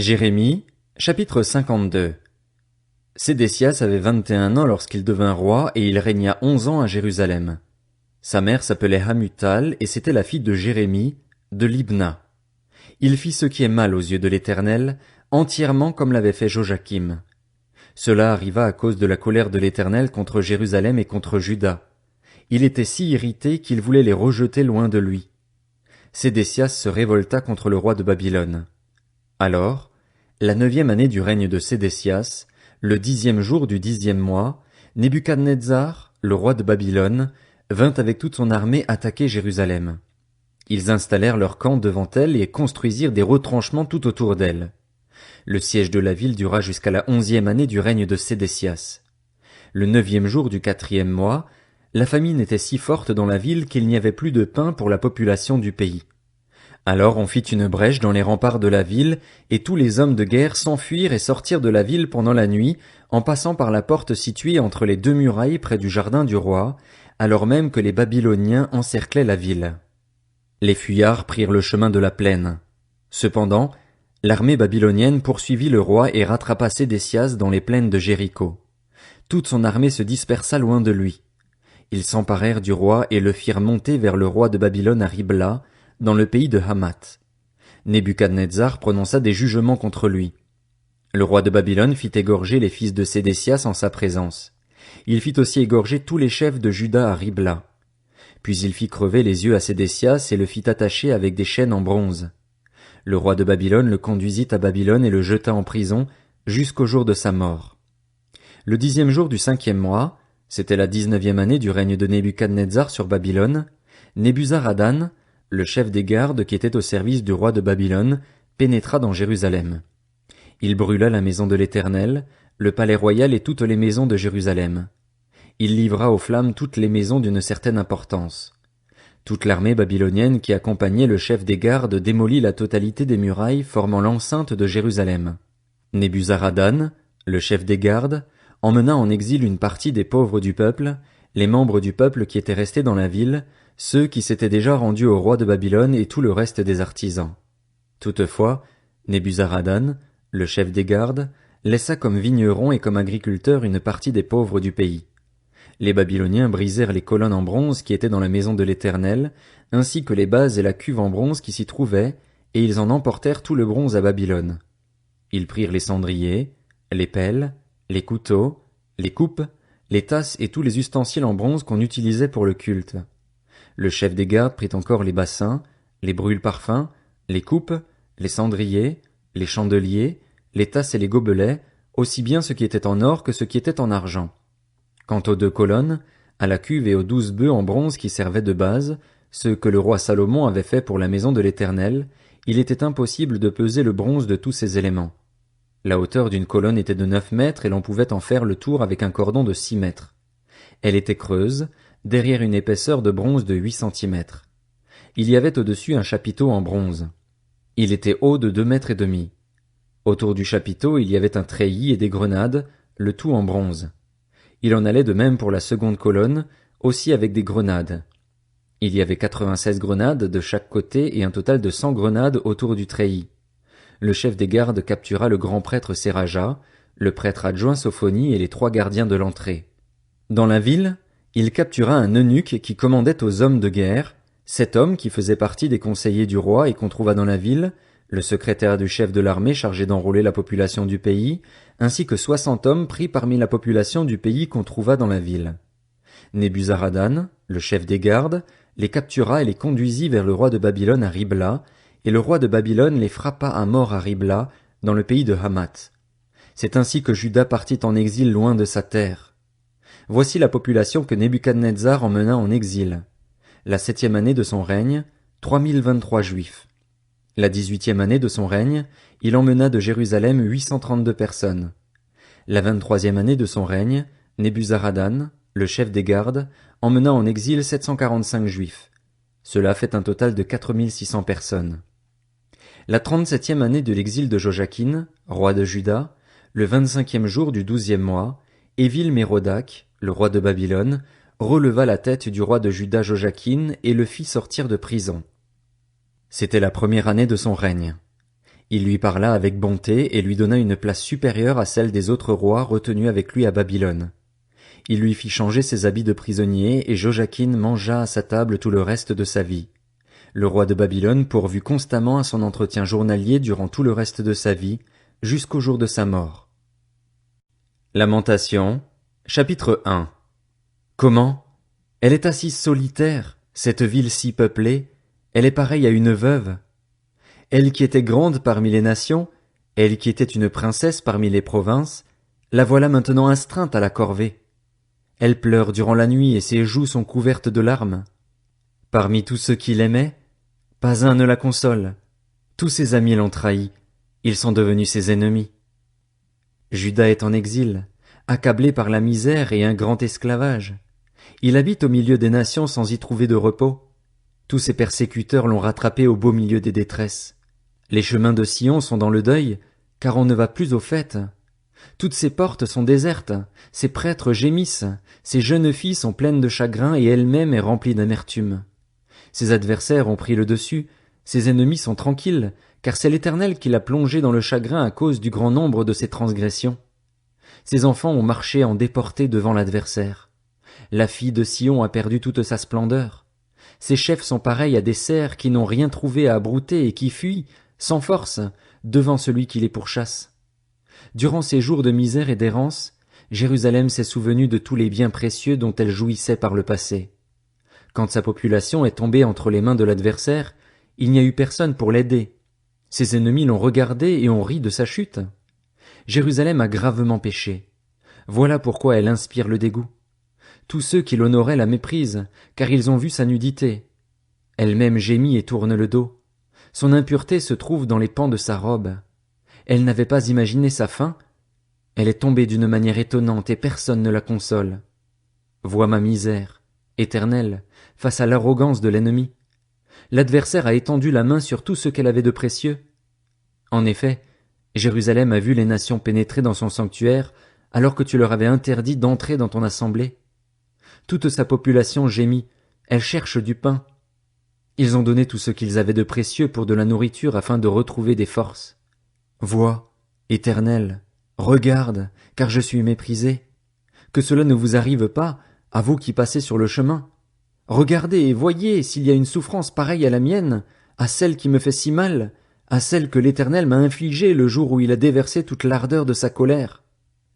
Jérémie, chapitre 52. Sédécias avait 21 ans lorsqu'il devint roi et il régna 11 ans à Jérusalem. Sa mère s'appelait Hamutal et c'était la fille de Jérémie, de Libna. Il fit ce qui est mal aux yeux de l'Éternel, entièrement comme l'avait fait Joachim. Cela arriva à cause de la colère de l'Éternel contre Jérusalem et contre Juda. Il était si irrité qu'il voulait les rejeter loin de lui. Sédécias se révolta contre le roi de Babylone. Alors, la 9e année du règne de Sédécias, le 10e jour du 10e mois, Nebuchadnezzar, le roi de Babylone, vint avec toute son armée attaquer Jérusalem. Ils installèrent leur camp devant elle et construisirent des retranchements tout autour d'elle. Le siège de la ville dura jusqu'à la 11e année du règne de Sédécias. Le 9e jour du 4e mois, la famine était si forte dans la ville qu'il n'y avait plus de pain pour la population du pays. Alors on fit une brèche dans les remparts de la ville, et tous les hommes de guerre s'enfuirent et sortirent de la ville pendant la nuit, en passant par la porte située entre les deux murailles près du jardin du roi, alors même que les Babyloniens encerclaient la ville. Les fuyards prirent le chemin de la plaine. Cependant, l'armée babylonienne poursuivit le roi et rattrapa Sédécias dans les plaines de Jéricho. Toute son armée se dispersa loin de lui. Ils s'emparèrent du roi et le firent monter vers le roi de Babylone à Ribla, dans le pays de Hamath. Nebuchadnezzar prononça des jugements contre lui. Le roi de Babylone fit égorger les fils de Sédécias en sa présence. Il fit aussi égorger tous les chefs de Juda à Ribla. Puis il fit crever les yeux à Sédécias et le fit attacher avec des chaînes en bronze. Le roi de Babylone le conduisit à Babylone et le jeta en prison jusqu'au jour de sa mort. Le 10e jour du 5e mois, c'était la 19e année du règne de Nebuchadnezzar sur Babylone, Nebuzaradan, le chef des gardes qui était au service du roi de Babylone, pénétra dans Jérusalem. Il brûla la maison de l'Éternel, le palais royal et toutes les maisons de Jérusalem. Il livra aux flammes toutes les maisons d'une certaine importance. Toute l'armée babylonienne qui accompagnait le chef des gardes démolit la totalité des murailles formant l'enceinte de Jérusalem. Nebuzaradan, le chef des gardes, emmena en exil une partie des pauvres du peuple, les membres du peuple qui étaient restés dans la ville, ceux qui s'étaient déjà rendus au roi de Babylone et tout le reste des artisans. Toutefois, Nebuzaradan, le chef des gardes, laissa comme vigneron et comme agriculteur une partie des pauvres du pays. Les Babyloniens brisèrent les colonnes en bronze qui étaient dans la maison de l'Éternel, ainsi que les bases et la cuve en bronze qui s'y trouvaient, et ils en emportèrent tout le bronze à Babylone. Ils prirent les cendriers, les pelles, les couteaux, les coupes, les tasses et tous les ustensiles en bronze qu'on utilisait pour le culte. Le chef des gardes prit encore les bassins, les brûle-parfums, les coupes, les cendriers, les chandeliers, les tasses et les gobelets, aussi bien ce qui était en or que ce qui était en argent. Quant aux 2 colonnes, à la cuve et aux 12 bœufs en bronze qui servaient de base, ce que le roi Salomon avait fait pour la maison de l'Éternel, il était impossible de peser le bronze de tous ces éléments. La hauteur d'une colonne était de 9 mètres et l'on pouvait en faire le tour avec un cordon de 6 mètres. Elle était creuse, derrière une épaisseur de bronze de 8 centimètres. Il y avait au-dessus un chapiteau en bronze. Il était haut de 2 mètres et demi. Autour du chapiteau il y avait un treillis et des grenades, le tout en bronze. Il en allait de même pour la seconde colonne, aussi avec des grenades. Il y avait 96 grenades de chaque côté et un total de 100 grenades autour du treillis. Le chef des gardes captura le grand prêtre Séraja, le prêtre adjoint Sophonie et les 3 gardiens de l'entrée. Dans la ville, il captura un eunuque qui commandait aux hommes de guerre, 7 hommes qui faisaient partie des conseillers du roi et qu'on trouva dans la ville, le secrétaire du chef de l'armée chargé d'enrôler la population du pays, ainsi que 60 hommes pris parmi la population du pays qu'on trouva dans la ville. Nebuzaradan, le chef des gardes, les captura et les conduisit vers le roi de Babylone à Ribla, et le roi de Babylone les frappa à mort à Ribla, dans le pays de Hamath. C'est ainsi que Juda partit en exil loin de sa terre. Voici la population que Nebuchadnezzar emmena en exil. La 7e année de son règne, 3023 Juifs. La 18e année de son règne, il emmena de Jérusalem 832 personnes. La 23e année de son règne, Nebuzaradan, le chef des gardes, emmena en exil 745 Juifs. Cela fait un total de 4600 personnes. La 37e année de l'exil de Joachim, roi de Juda, le 25e jour du 12e mois, Évil-Mérodach, le roi de Babylone, releva la tête du roi de Juda Joachim et le fit sortir de prison. C'était la première année de son règne. Il lui parla avec bonté et lui donna une place supérieure à celle des autres rois retenus avec lui à Babylone. Il lui fit changer ses habits de prisonnier, et Joachim mangea à sa table tout le reste de sa vie. Le roi de Babylone pourvut constamment à son entretien journalier durant tout le reste de sa vie, jusqu'au jour de sa mort. Lamentation, chapitre 1. Comment? Elle est assise solitaire, cette ville si peuplée, elle est pareille à une veuve. Elle qui était grande parmi les nations, elle qui était une princesse parmi les provinces, la voilà maintenant astreinte à la corvée. Elle pleure durant la nuit et ses joues sont couvertes de larmes. Parmi tous ceux qui l'aimaient, pas un ne la console. Tous ses amis l'ont trahi, ils sont devenus ses ennemis. Juda est en exil, accablé par la misère et un grand esclavage. Il habite au milieu des nations sans y trouver de repos. Tous ses persécuteurs l'ont rattrapé au beau milieu des détresses. Les chemins de Sion sont dans le deuil, car on ne va plus aux fêtes. Toutes ses portes sont désertes, ses prêtres gémissent, ses jeunes filles sont pleines de chagrin et elle-même est remplie d'amertume. Ses adversaires ont pris le dessus, ses ennemis sont tranquilles, car c'est l'Éternel qui l'a plongé dans le chagrin à cause du grand nombre de ses transgressions. Ses enfants ont marché en déportés devant l'adversaire. La fille de Sion a perdu toute sa splendeur. Ses chefs sont pareils à des cerfs qui n'ont rien trouvé à brouter et qui fuient, sans force, devant celui qui les pourchasse. Durant ces jours de misère et d'errance, Jérusalem s'est souvenue de tous les biens précieux dont elle jouissait par le passé. Quand sa population est tombée entre les mains de l'adversaire, il n'y a eu personne pour l'aider. Ses ennemis l'ont regardé et ont ri de sa chute. Jérusalem a gravement péché. Voilà pourquoi elle inspire le dégoût. Tous ceux qui l'honoraient la méprisent, car ils ont vu sa nudité. Elle-même gémit et tourne le dos. Son impureté se trouve dans les pans de sa robe. Elle n'avait pas imaginé sa fin. Elle est tombée d'une manière étonnante et personne ne la console. Vois ma misère, Éternel, face à l'arrogance de l'ennemi. L'adversaire a étendu la main sur tout ce qu'elle avait de précieux. En effet, Jérusalem a vu les nations pénétrer dans son sanctuaire, alors que tu leur avais interdit d'entrer dans ton assemblée. Toute sa population gémit, elle cherche du pain. Ils ont donné tout ce qu'ils avaient de précieux pour de la nourriture afin de retrouver des forces. Vois, Éternel, regarde, car je suis méprisé. Que cela ne vous arrive pas, à vous qui passez sur le chemin. Regardez et voyez s'il y a une souffrance pareille à la mienne, à celle qui me fait si mal, à celle que l'Éternel m'a infligée le jour où il a déversé toute l'ardeur de sa colère.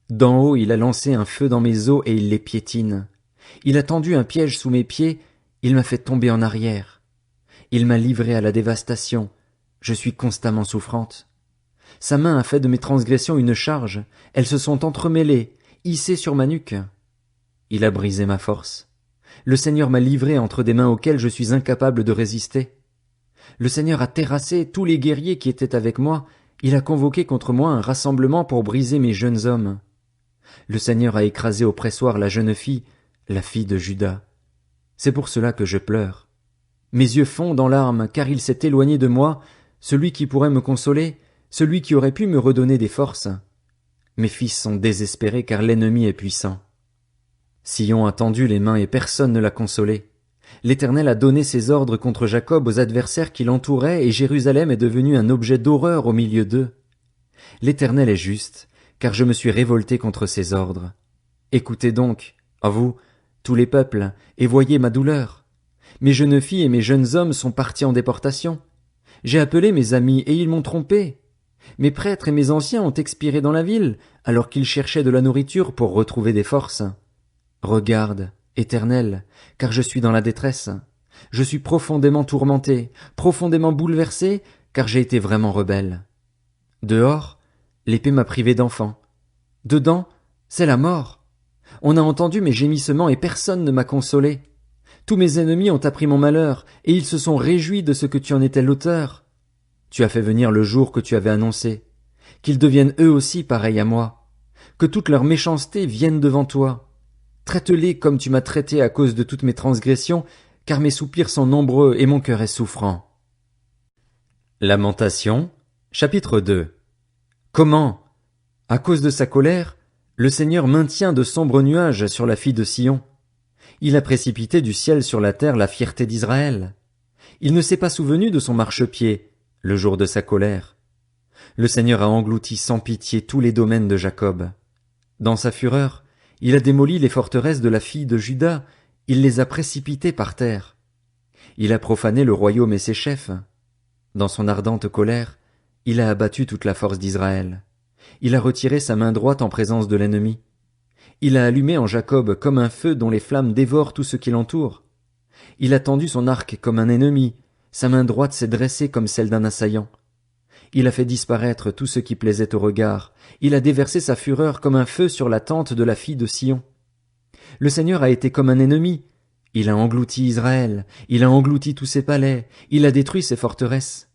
D'en haut il a lancé un feu dans mes os et il les piétine. Il a tendu un piège sous mes pieds, il m'a fait tomber en arrière. Il m'a livré à la dévastation, je suis constamment souffrante. Sa main a fait de mes transgressions une charge, elles se sont entremêlées, hissées sur ma nuque. Il a brisé ma force. Le Seigneur m'a livré entre des mains auxquelles je suis incapable de résister. Le Seigneur a terrassé tous les guerriers qui étaient avec moi, il a convoqué contre moi un rassemblement pour briser mes jeunes hommes. Le Seigneur a écrasé au pressoir la jeune fille, la fille de Juda. C'est pour cela que je pleure. Mes yeux fondent en larmes, car il s'est éloigné de moi, celui qui pourrait me consoler, celui qui aurait pu me redonner des forces. Mes fils sont désespérés, car l'ennemi est puissant. Sion a tendu les mains et personne ne l'a consolé. L'Éternel a donné ses ordres contre Jacob aux adversaires qui l'entouraient, et Jérusalem est devenue un objet d'horreur au milieu d'eux. L'Éternel est juste, car je me suis révolté contre ses ordres. Écoutez donc, à vous, tous les peuples, et voyez ma douleur. Mes jeunes filles et mes jeunes hommes sont partis en déportation. J'ai appelé mes amis, et ils m'ont trompé. Mes prêtres et mes anciens ont expiré dans la ville, alors qu'ils cherchaient de la nourriture pour retrouver des forces. Regarde, Éternel, car je suis dans la détresse. Je suis profondément tourmenté, profondément bouleversé, car j'ai été vraiment rebelle. Dehors, l'épée m'a privé d'enfants. Dedans, c'est la mort. On a entendu mes gémissements et personne ne m'a consolé. Tous mes ennemis ont appris mon malheur, et ils se sont réjouis de ce que tu en étais l'auteur. Tu as fait venir le jour que tu avais annoncé, qu'ils deviennent eux aussi pareils à moi, que toute leur méchanceté vienne devant toi. Traite-les comme tu m'as traité à cause de toutes mes transgressions, car mes soupirs sont nombreux et mon cœur est souffrant. Lamentation, chapitre 2. Comment, à cause de sa colère, le Seigneur maintient de sombres nuages sur la fille de Sion. Il a précipité du ciel sur la terre la fierté d'Israël. Il ne s'est pas souvenu de son marchepied, le jour de sa colère. Le Seigneur a englouti sans pitié tous les domaines de Jacob. Dans sa fureur, il a démoli les forteresses de la fille de Juda, il les a précipitées par terre. Il a profané le royaume et ses chefs. Dans son ardente colère, il a abattu toute la force d'Israël. Il a retiré sa main droite en présence de l'ennemi. Il a allumé en Jacob comme un feu dont les flammes dévorent tout ce qui l'entoure. Il a tendu son arc comme un ennemi, sa main droite s'est dressée comme celle d'un assaillant. Il a fait disparaître tout ce qui plaisait au regard, il a déversé sa fureur comme un feu sur la tente de la fille de Sion. Le Seigneur a été comme un ennemi, il a englouti Israël, il a englouti tous ses palais, il a détruit ses forteresses.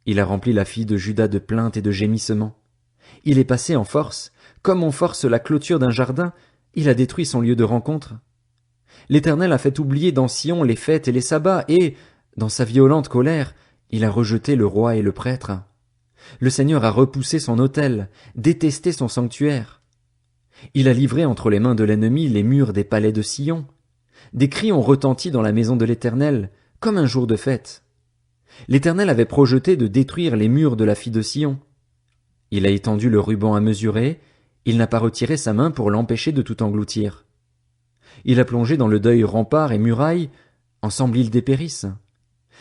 Il a rempli la fille de Juda de plaintes et de gémissements. Il est passé en force, comme on force la clôture d'un jardin, il a détruit son lieu de rencontre. L'Éternel a fait oublier dans Sion les fêtes et les sabbats, et, dans sa violente colère, il a rejeté le roi et le prêtre. Le Seigneur a repoussé son autel, détesté son sanctuaire. Il a livré entre les mains de l'ennemi les murs des palais de Sion. Des cris ont retenti dans la maison de l'Éternel, comme un jour de fête. L'Éternel avait projeté de détruire les murs de la fille de Sion. Il a étendu le ruban à mesurer, il n'a pas retiré sa main pour l'empêcher de tout engloutir. Il a plongé dans le deuil remparts et murailles, ensemble ils dépérissent.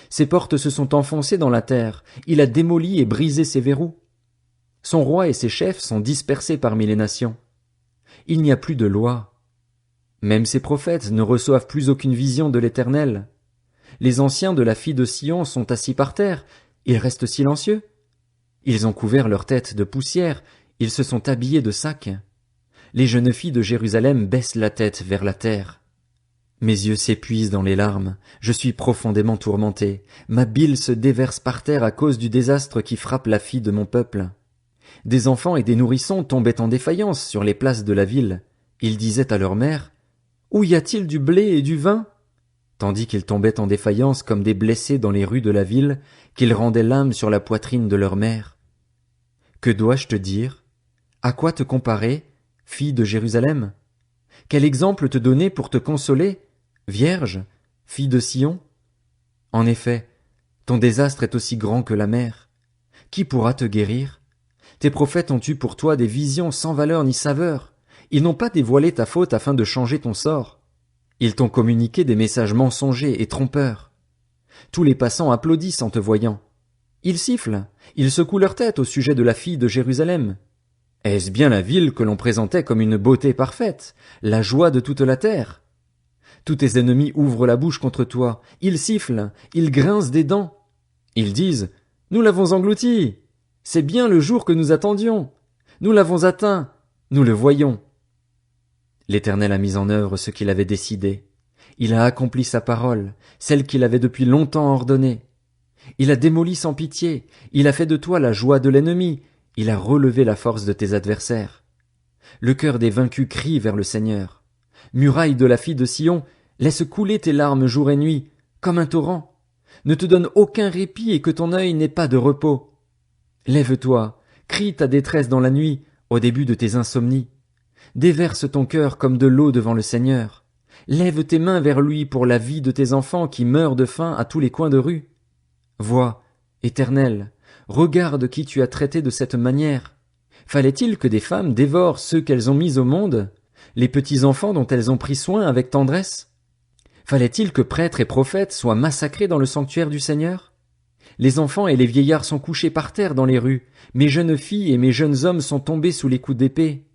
Ses portes se sont enfoncées dans la terre, il a démoli et brisé ses verrous. Son roi et ses chefs sont dispersés parmi les nations. Il n'y a plus de loi. Même ses prophètes ne reçoivent plus aucune vision de l'Éternel. Les anciens de la fille de Sion sont assis par terre, ils restent silencieux. Ils ont couvert leur tête de poussière, ils se sont habillés de sacs. Les jeunes filles de Jérusalem baissent la tête vers la terre. Mes yeux s'épuisent dans les larmes, je suis profondément tourmenté, ma bile se déverse par terre à cause du désastre qui frappe la fille de mon peuple. Des enfants et des nourrissons tombaient en défaillance sur les places de la ville. Ils disaient à leur mère, « Où y a-t-il du blé et du vin ?» Tandis qu'ils tombaient en défaillance comme des blessés dans les rues de la ville, qu'ils rendaient l'âme sur la poitrine de leur mère. Que dois-je te dire? À quoi te comparer, fille de Jérusalem? Quel exemple te donner pour te consoler, vierge, fille de Sion? En effet, ton désastre est aussi grand que la mer. Qui pourra te guérir? Tes prophètes ont eu pour toi des visions sans valeur ni saveur. Ils n'ont pas dévoilé ta faute afin de changer ton sort. Ils t'ont communiqué des messages mensongers et trompeurs. Tous les passants applaudissent en te voyant. Ils sifflent, ils secouent leur tête au sujet de la fille de Jérusalem. Est-ce bien la ville que l'on présentait comme une beauté parfaite, la joie de toute la terre? Tous tes ennemis ouvrent la bouche contre toi, ils sifflent, ils grincent des dents. Ils disent, « Nous l'avons englouti! C'est bien le jour que nous attendions! Nous l'avons atteint! Nous le voyons! » L'Éternel a mis en œuvre ce qu'il avait décidé. Il a accompli sa parole, celle qu'il avait depuis longtemps ordonnée. Il a démoli sans pitié, il a fait de toi la joie de l'ennemi, il a relevé la force de tes adversaires. Le cœur des vaincus crie vers le Seigneur. Muraille de la fille de Sion, laisse couler tes larmes jour et nuit, comme un torrent. Ne te donne aucun répit et que ton œil n'ait pas de repos. Lève-toi, crie ta détresse dans la nuit, au début de tes insomnies. Déverse ton cœur comme de l'eau devant le Seigneur. Lève tes mains vers lui pour la vie de tes enfants qui meurent de faim à tous les coins de rue. Vois, Éternel, regarde qui tu as traité de cette manière. Fallait-il que des femmes dévorent ceux qu'elles ont mis au monde, les petits enfants dont elles ont pris soin avec tendresse? Fallait-il que prêtres et prophètes soient massacrés dans le sanctuaire du Seigneur? Les enfants et les vieillards sont couchés par terre dans les rues, mes jeunes filles et mes jeunes hommes sont tombés sous les coups d'épée.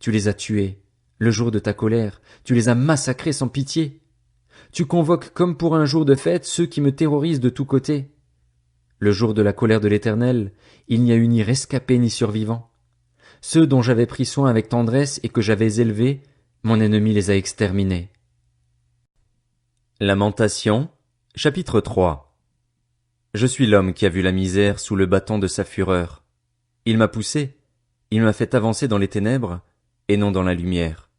Tu les as tués, le jour de ta colère, tu les as massacrés sans pitié. Tu convoques comme pour un jour de fête ceux qui me terrorisent de tous côtés. Le jour de la colère de l'Éternel, il n'y a eu ni rescapé ni survivant. Ceux dont j'avais pris soin avec tendresse et que j'avais élevés, mon ennemi les a exterminés. Lamentation, chapitre 3. Je suis l'homme qui a vu la misère sous le bâton de sa fureur. Il m'a poussé, il m'a fait avancer dans les ténèbres, et non dans la lumière.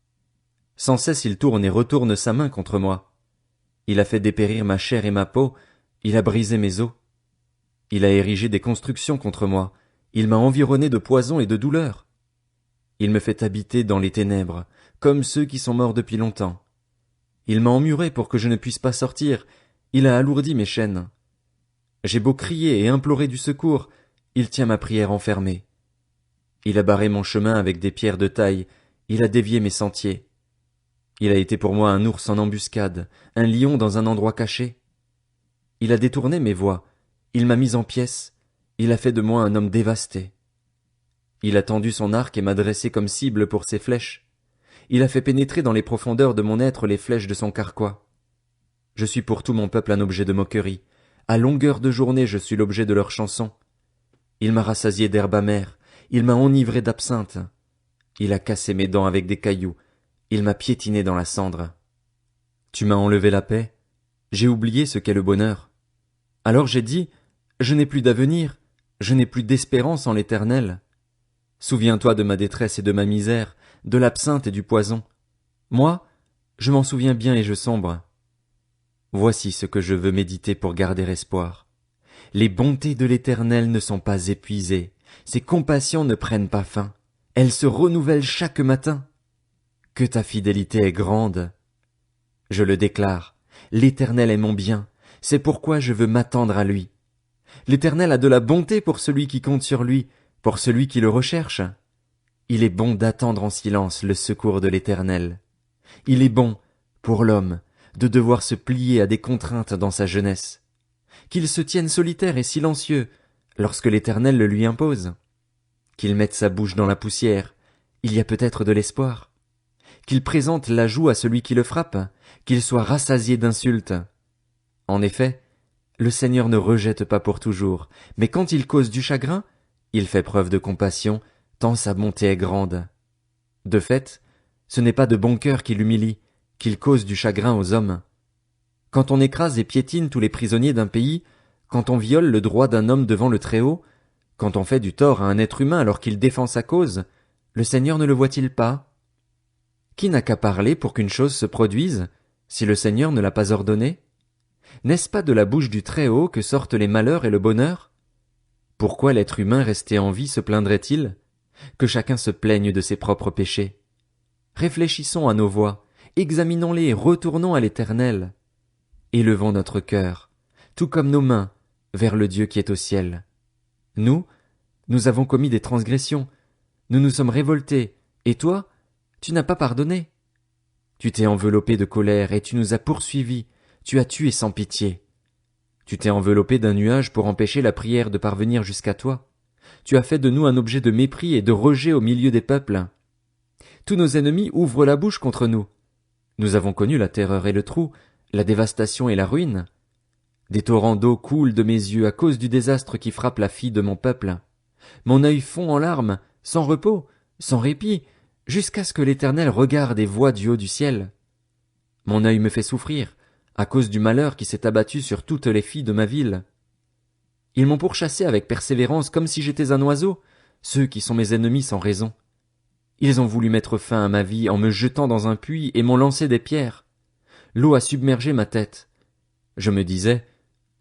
Sans cesse il tourne et retourne sa main contre moi. Il a fait dépérir ma chair et ma peau, il a brisé mes os. Il a érigé des constructions contre moi, il m'a environné de poison et de douleur. Il me fait habiter dans les ténèbres, comme ceux qui sont morts depuis longtemps. Il m'a emmuré pour que je ne puisse pas sortir, il a alourdi mes chaînes. J'ai beau crier et implorer du secours, il tient ma prière enfermée. Il a barré mon chemin avec des pierres de taille, il a dévié mes sentiers. Il a été pour moi un ours en embuscade, un lion dans un endroit caché. Il a détourné mes voies, il m'a mis en pièces, il a fait de moi un homme dévasté. Il a tendu son arc et m'a dressé comme cible pour ses flèches. Il a fait pénétrer dans les profondeurs de mon être les flèches de son carquois. Je suis pour tout mon peuple un objet de moquerie. À longueur de journée je suis l'objet de leurs chansons. Il m'a rassasié d'herbe amère, il m'a enivré d'absinthe. Il a cassé mes dents avec des cailloux, il m'a piétiné dans la cendre. Tu m'as enlevé la paix, j'ai oublié ce qu'est le bonheur. Alors j'ai dit, je n'ai plus d'avenir, je n'ai plus d'espérance en l'Éternel. Souviens-toi de ma détresse et de ma misère, de l'absinthe et du poison. Moi, je m'en souviens bien et je sombre. Voici ce que je veux méditer pour garder espoir. Les bontés de l'Éternel ne sont pas épuisées, ses compassions ne prennent pas fin, elles se renouvellent chaque matin. Que ta fidélité est grande. Je le déclare, l'Éternel est mon bien, c'est pourquoi je veux m'attendre à lui. L'Éternel a de la bonté pour celui qui compte sur lui, pour celui qui le recherche. Il est bon d'attendre en silence le secours de l'Éternel. Il est bon, pour l'homme, de devoir se plier à des contraintes dans sa jeunesse. Qu'il se tienne solitaire et silencieux, lorsque l'Éternel le lui impose. Qu'il mette sa bouche dans la poussière, il y a peut-être de l'espoir. Qu'il présente la joue à celui qui le frappe, qu'il soit rassasié d'insultes. En effet, le Seigneur ne rejette pas pour toujours, mais quand il cause du chagrin, il fait preuve de compassion, tant sa bonté est grande. De fait, ce n'est pas de bon cœur qu'il humilie, qu'il cause du chagrin aux hommes. Quand on écrase et piétine tous les prisonniers d'un pays, quand on viole le droit d'un homme devant le Très-Haut, quand on fait du tort à un être humain alors qu'il défend sa cause, le Seigneur ne le voit-il pas? Qui n'a qu'à parler pour qu'une chose se produise, si le Seigneur ne l'a pas ordonné? N'est-ce pas de la bouche du Très-Haut que sortent les malheurs et le bonheur? Pourquoi l'être humain resté en vie se plaindrait-il? Que chacun se plaigne de ses propres péchés. Réfléchissons à nos voies, examinons-les et retournons à l'Éternel. Élevons notre cœur, tout comme nos mains, vers le Dieu qui est au ciel. Nous avons commis des transgressions, nous nous sommes révoltés, et toi, tu n'as pas pardonné. Tu t'es enveloppé de colère et tu nous as poursuivis, tu as tué sans pitié. Tu t'es enveloppé d'un nuage pour empêcher la prière de parvenir jusqu'à toi. Tu as fait de nous un objet de mépris et de rejet au milieu des peuples. Tous nos ennemis ouvrent la bouche contre nous. Nous avons connu la terreur et le trou, la dévastation et la ruine. Des torrents d'eau coulent de mes yeux à cause du désastre qui frappe la fille de mon peuple. Mon œil fond en larmes, sans repos, sans répit, jusqu'à ce que l'Éternel regarde et voie du haut du ciel. Mon œil me fait souffrir, à cause du malheur qui s'est abattu sur toutes les filles de ma ville. Ils m'ont pourchassé avec persévérance comme si j'étais un oiseau, ceux qui sont mes ennemis sans raison. Ils ont voulu mettre fin à ma vie en me jetant dans un puits et m'ont lancé des pierres. L'eau a submergé ma tête. Je me disais,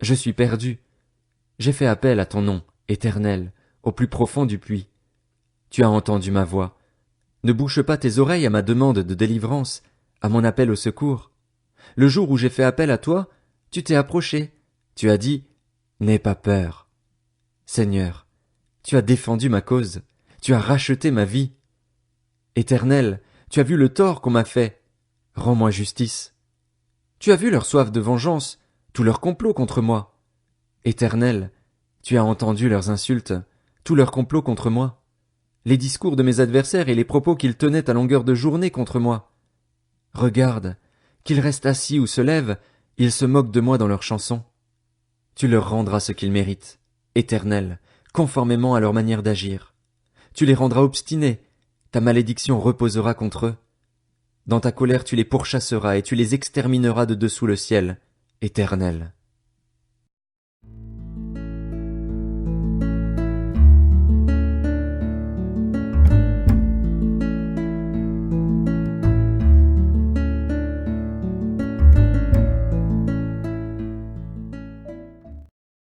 je suis perdu. J'ai fait appel à ton nom, Éternel, au plus profond du puits. Tu as entendu ma voix. Ne bouche pas tes oreilles à ma demande de délivrance, à mon appel au secours. Le jour où j'ai fait appel à toi, tu t'es approché. Tu as dit, n'aie pas peur. Seigneur, tu as défendu ma cause. Tu as racheté ma vie. Éternel, tu as vu le tort qu'on m'a fait. Rends-moi justice. Tu as vu leur soif de vengeance, tout leur complot contre moi. Éternel, tu as entendu leurs insultes, tout leur complot contre moi. Les discours de mes adversaires et les propos qu'ils tenaient à longueur de journée contre moi. Regarde, qu'ils restent assis ou se lèvent, ils se moquent de moi dans leurs chansons. Tu leur rendras ce qu'ils méritent, Éternel, conformément à leur manière d'agir. Tu les rendras obstinés, ta malédiction reposera contre eux. Dans ta colère tu les pourchasseras et tu les extermineras de dessous le ciel, Éternel.